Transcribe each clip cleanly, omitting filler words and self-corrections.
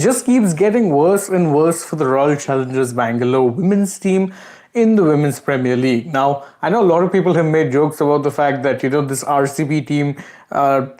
just keeps getting worse and worse for the Royal Challengers Bangalore women's team in the Women's Premier League. Now, I know a lot of people have made jokes about the fact that, this RCB team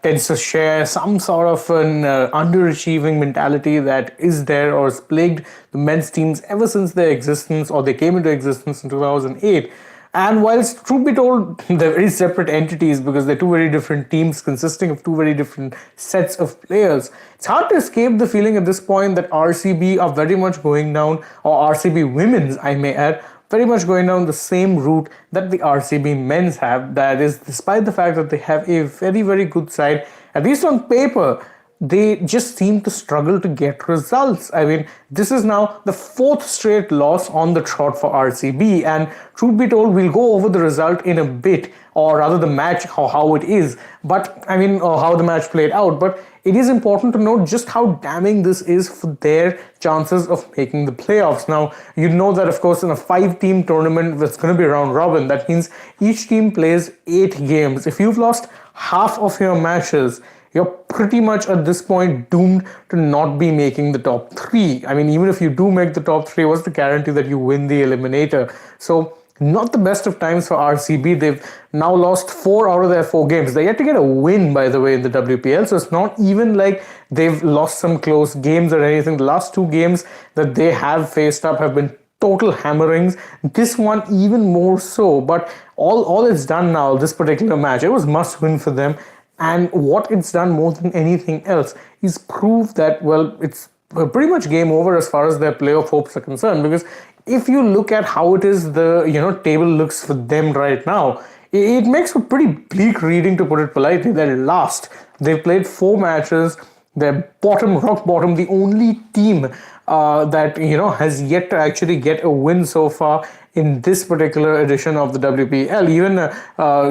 tends to share some sort of an underachieving mentality that is there or has plagued the men's teams ever since their existence, or they came into existence in 2008. And whilst truth be told, they're very separate entities because they're two very different teams consisting of two very different sets of players, it's hard to escape the feeling at this point that RCB are very much going down, or RCB women's, I may add, very much going down the same route that the RCB men's have. That is, despite the fact that they have a very, very good side, at least on paper, they just seem to struggle to get results. I mean, this is now the fourth straight loss on the trot for RCB, and truth be told, we'll go over the result in a bit, or rather the match, how it is, but I mean, how the match played out. But it is important to note just how damning this is for their chances of making the playoffs. Now, you know that, of course, in a 5-team tournament that's going to be round robin, that means each team plays 8 games. If you've lost half of your matches, you're pretty much at this point doomed to not be making the top 3. I mean, even if you do make the top 3, what's the guarantee that you win the eliminator? So, not the best of times for RCB. They've now lost 4 out of their 4 games. They're yet to get a win, by the way, in the WPL. So it's not even like they've lost some close games or anything. The last 2 games that they have faced up have been total hammerings. This one even more so. But all it's done now, this particular match, it was must win for them. And what it's done more than anything else is prove that, well, it's pretty much game over as far as their playoff hopes are concerned. Because if you look at how it is the table looks for them right now, it makes a pretty bleak reading, to put it politely. They're last. They've played 4 matches. They're rock bottom, the only team that has yet to actually get a win so far in this particular edition of the WPL. Even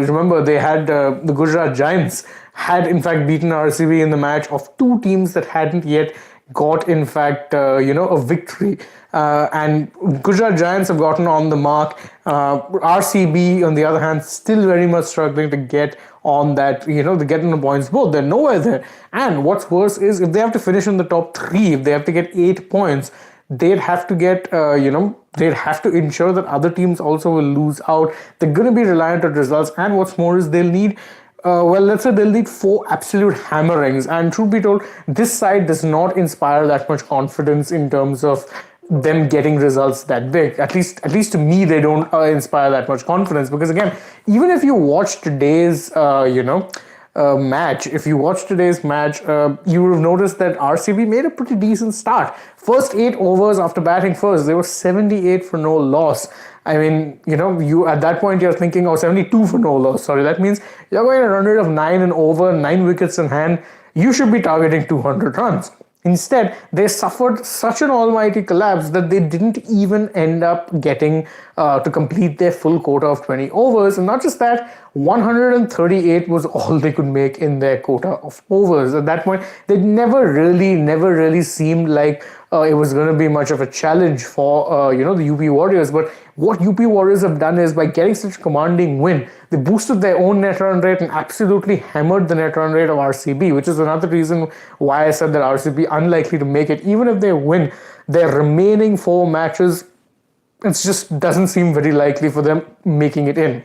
remember, they had the Gujarat Giants had in fact beaten RCB in the match of 2 teams that hadn't yet got in fact a victory. And Gujarat Giants have gotten on the mark. RCB, on the other hand, still very much struggling to get on that, to get on the points both. They're nowhere there. And what's worse is, if they have to finish in the top 3, if they have to get 8 points, they'd have to get, they'd have to ensure that other teams also will lose out. They're going to be reliant on results. And what's more is they'll need let's say they'll need 4 absolute hammerings. And truth be told, this side does not inspire that much confidence in terms of them getting results that big. At least to me, they don't inspire that much confidence. Because again, even if you watch today's, match, if you watch today's match, you would have noticed that RCB made a pretty decent start. First 8 overs after batting first, they were 78 for no loss. I mean, you at that point you're thinking, 72 for no loss. Sorry, that means you're going a run rate of 9 and over, 9 wickets in hand. You should be targeting 200 runs. Instead, they suffered such an almighty collapse that they didn't even end up getting to complete their full quota of 20 overs. And not just that, 138 was all they could make in their quota of overs. At that point, they never really seemed like it was going to be much of a challenge for the UP Warriorz. But what UP Warriorz have done is, by getting such a commanding win, they boosted their own net run rate and absolutely hammered the net run rate of RCB, which is another reason why I said that RCB unlikely to make it. Even if they win their remaining 4 matches, it just doesn't seem very likely for them making it in.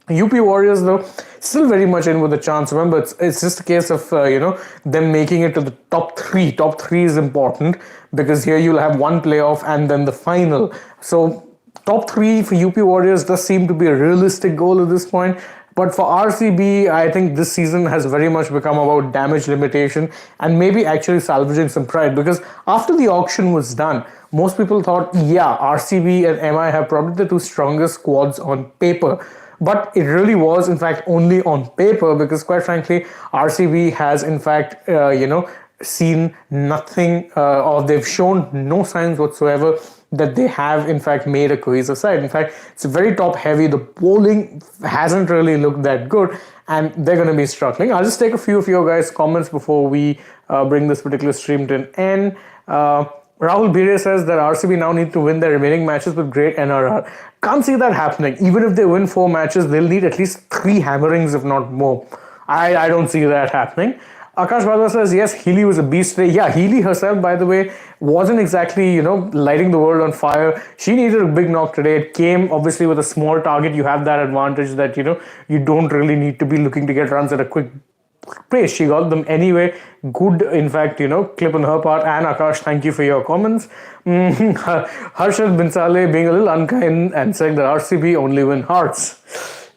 UP Warriorz, though, still very much in with a chance. Remember, it's just a case of them making it to the top 3. Top 3 is important because here you'll have 1 playoff and then the final. So top 3 for UP Warriorz does seem to be a realistic goal at this point. But for RCB, I think this season has very much become about damage limitation and maybe actually salvaging some pride. Because after the auction was done, most people thought, yeah, RCB and MI have probably the 2 strongest squads on paper. But it really was, in fact, only on paper, because quite frankly, RCB has, in fact, seen nothing, or they've shown no signs whatsoever that they have, in fact, made a cohesive side. In fact, it's very top heavy. The bowling hasn't really looked that good, and they're going to be struggling. I'll just take a few of your guys' comments before we bring this particular stream to an end. Rahul Bhire says that RCB now need to win their remaining matches with great NRR. Can't see that happening. Even if they win 4 matches, they'll need at least 3 hammerings, if not more. I don't see that happening. Akash Bhadra says, yes, Healy was a beast today. Yeah, Healy herself, by the way, wasn't exactly, lighting the world on fire. She needed a big knock today. It came, obviously, with a small target. You have that advantage that, you don't really need to be looking to get runs at a quick pace. She got them anyway. Good, in fact, clip on her part. And Akash, thank you for your comments. Harshad Binsale being a little unkind and saying that RCB only win hearts.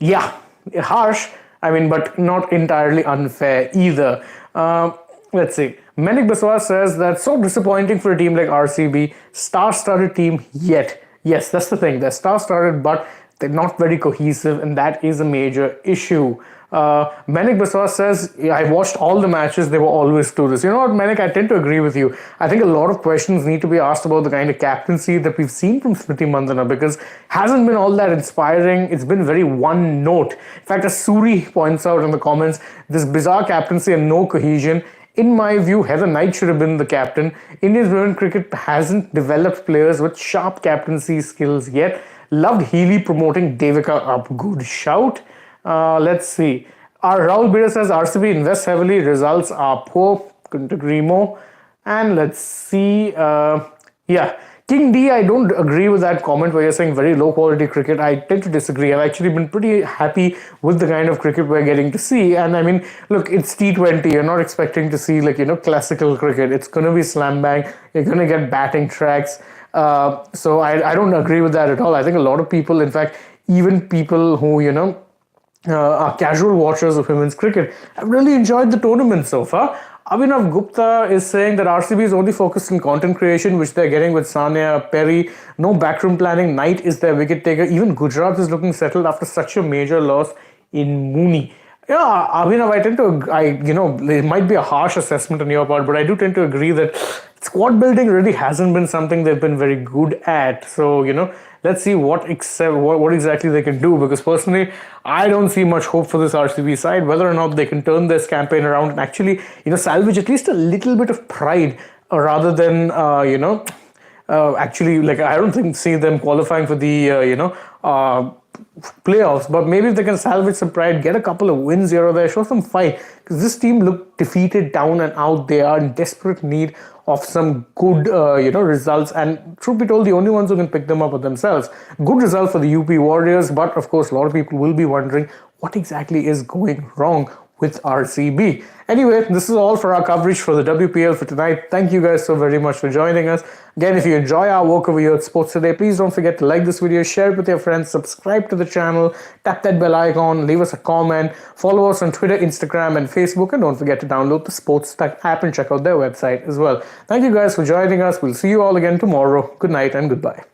Yeah, harsh. I mean, but not entirely unfair either. Let's see. Menik Baswa says that so disappointing for a team like RCB. Star-studded team yet. Yes, that's the thing. They're star-studded, but they're not very cohesive, and that is a major issue. Menik Baswa says, I watched all the matches, they were always clueless. You know what, Menik, I tend to agree with you. I think a lot of questions need to be asked about the kind of captaincy that we've seen from Smriti Mandhana, because hasn't been all that inspiring. It's been very one note. In fact, as Suri points out in the comments, this bizarre captaincy and no cohesion. In my view, Heather Knight should have been the captain. India's women cricket hasn't developed players with sharp captaincy skills yet. Loved Healy promoting Devika up. Good shout. Let's see. Rahul Bida says RCB invests heavily, results are poor. Couldn't agree more. And let's see. Yeah. King D, I don't agree with that comment where you're saying very low quality cricket. I tend to disagree. I've actually been pretty happy with the kind of cricket we're getting to see. And I mean, look, it's T20. You're not expecting to see classical cricket. It's going to be slam bang. You're going to get batting tracks. So I don't agree with that at all. I think a lot of people, in fact, even people who, are casual watchers of women's cricket, have really enjoyed the tournament so far. Abhinav Gupta is saying that RCB is only focused on content creation, which they're getting with Sania, Perry. No backroom planning. Knight is their wicket taker. Even Gujarat is looking settled after such a major loss in Mooney. Yeah, Abhinav, I tend to, it might be a harsh assessment on your part, but I do tend to agree that squad building really hasn't been something they've been very good at. So, let's see what exactly they can do, because personally, I don't see much hope for this RCB side, whether or not they can turn this campaign around and actually, salvage at least a little bit of pride rather than, actually, I don't see them qualifying for the, playoffs, but maybe if they can salvage some pride, get a couple of wins here or there, show some fight, because this team looked defeated down and out. They are in desperate need of some good results, and truth be told, the only ones who can pick them up are themselves. Good result for the UP Warriorz, but of course a lot of people will be wondering what exactly is going wrong with RCB. Anyway, this is all for our coverage for the WPL for tonight. Thank you guys so very much for joining us. Again, if you enjoy our work over here at Sports Today, please don't forget to like this video, share it with your friends, subscribe to the channel, tap that bell icon, leave us a comment, follow us on Twitter, Instagram, and Facebook, and don't forget to download the AajTak app and check out their website as well. Thank you guys for joining us. We'll see you all again tomorrow. Good night and goodbye.